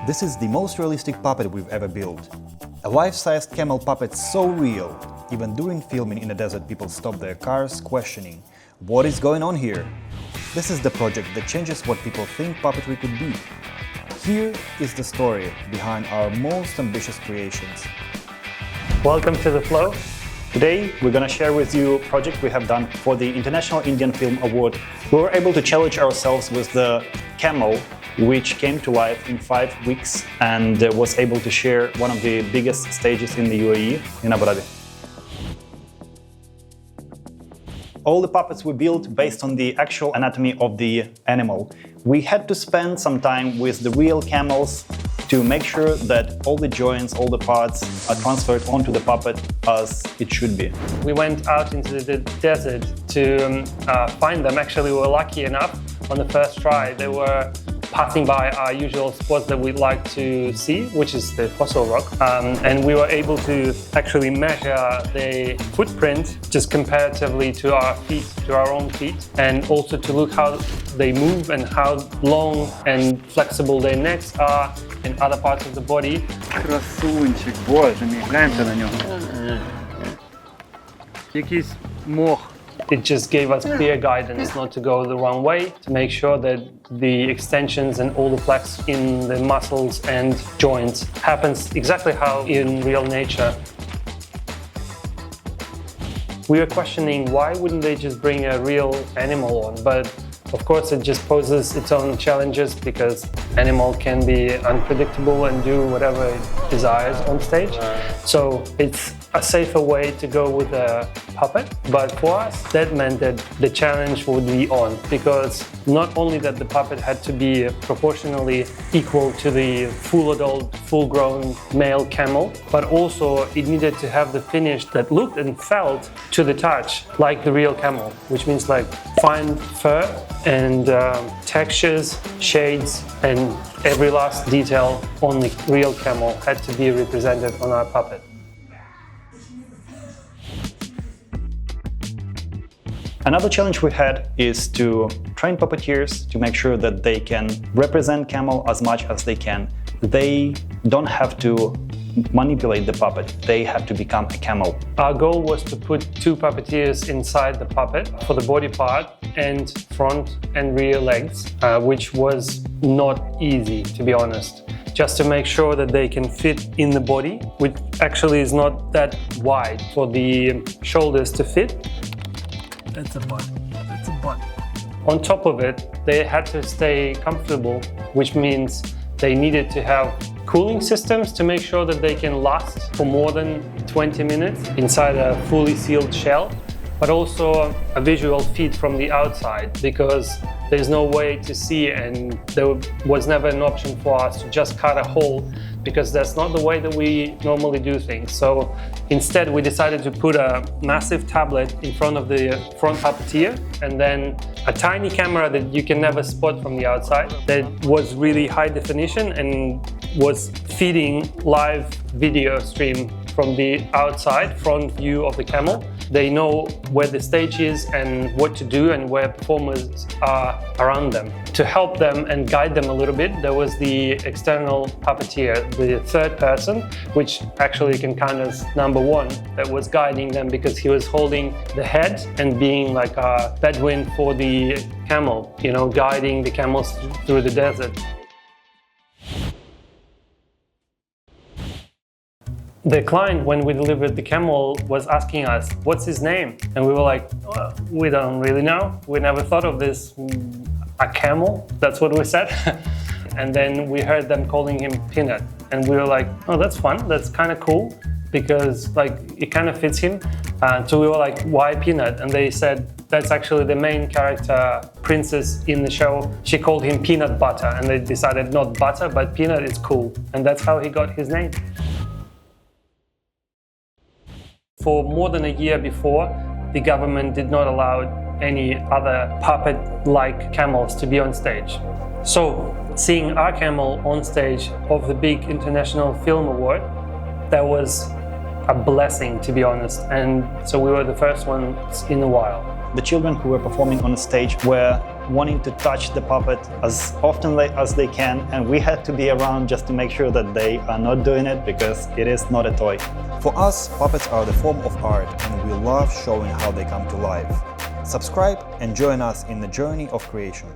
This is the most realistic puppet we've ever built. A life-sized camel puppet so real, even during filming in the desert people stop their cars questioning, what is going on here? This is the project that changes what people think puppetry could be. Here is the story behind our most ambitious creations. Welcome to The Flow. Today we're going to share with you a project we have done for the International Indian Film Award. We were able to challenge ourselves with the camel, which came to life in 5 weeks and was able to share one of the biggest stages in the UAE, in Abu Dhabi. All the puppets we built based on the actual anatomy of the animal. We had to spend some time with the real camels to make sure that all the joints, all the parts are transferred onto the puppet as it should be. We went out into the desert to find them. Actually, we were lucky enough on the first try. They were passing by our usual spots that we'd like to see, which is the fossil rock. And we were able to actually measure the footprint just comparatively to our feet, to our own feet, and also to look how they move and how long and flexible their necks are and other parts of the body. Красунчик, боже мій, гляньте на нього. Якийсь мох. It just gave us clear guidance not to go the wrong way, to make sure that the extensions and all the flex in the muscles and joints happens exactly how in real nature. We were questioning why wouldn't they just bring a real animal on, but of course it just poses its own challenges because animal can be unpredictable and do whatever it desires on stage. So it's a safer way to go with a puppet, but for us that meant that the challenge would be on, because not only that the puppet had to be proportionally equal to the full adult, full-grown male camel, but also it needed to have the finish that looked and felt to the touch like the real camel, which means like fine fur and textures, shades, and every last detail on the real camel had to be represented on our puppet. Another challenge we had is to train puppeteers to make sure that they can represent camel as much as they can. They don't have to manipulate the puppet, they have to become a camel. Our goal was to put 2 puppeteers inside the puppet for the body part and front and rear legs, which was not easy, to be honest. Just to make sure that they can fit in the body, which actually is not that wide for the shoulders to fit. That's a butt. That's a butt. On top of it, they had to stay comfortable, which means they needed to have cooling systems to make sure that they can last for more than 20 minutes inside a fully sealed shell, but also a visual feed from the outside, because there's no way to see, and there was never an option for us to just cut a hole, because that's not the way that we normally do things. So instead we decided to put a massive tablet in front of the front puppeteer and then a tiny camera that you can never spot from the outside that was really high definition and was feeding live video stream from the outside front view of the camel. They know where the stage is and what to do and where performers are around them. To help them and guide them a little bit, there was the external puppeteer, the third person, which actually can count as number 1, that was guiding them because he was holding the head and being like a Bedouin for the camel, you know, guiding the camels through the desert. The client, when we delivered the camel, was asking us, what's his name? And we were like, well, we don't really know. We never thought of this. A camel? That's what we said. And then we heard them calling him Peanut. And we were like, oh, that's fun. That's kind of cool because like it kind of fits him. So we were like, why Peanut? And they said, that's actually the main character, princess in the show. She called him Peanut Butter. And they decided not butter, but Peanut is cool. And that's how he got his name. For more than a year before, the government did not allow any other puppet-like camels to be on stage. So, seeing our camel on stage of the big International Film Award, that was a blessing, to be honest. And so we were the first ones in a while. The children who were performing on the stage were wanting to touch the puppet as often as they can, and we had to be around just to make sure that they are not doing it, because it is not a toy. For us, puppets are the form of art, and we love showing how they come to life. Subscribe and join us in the journey of creation.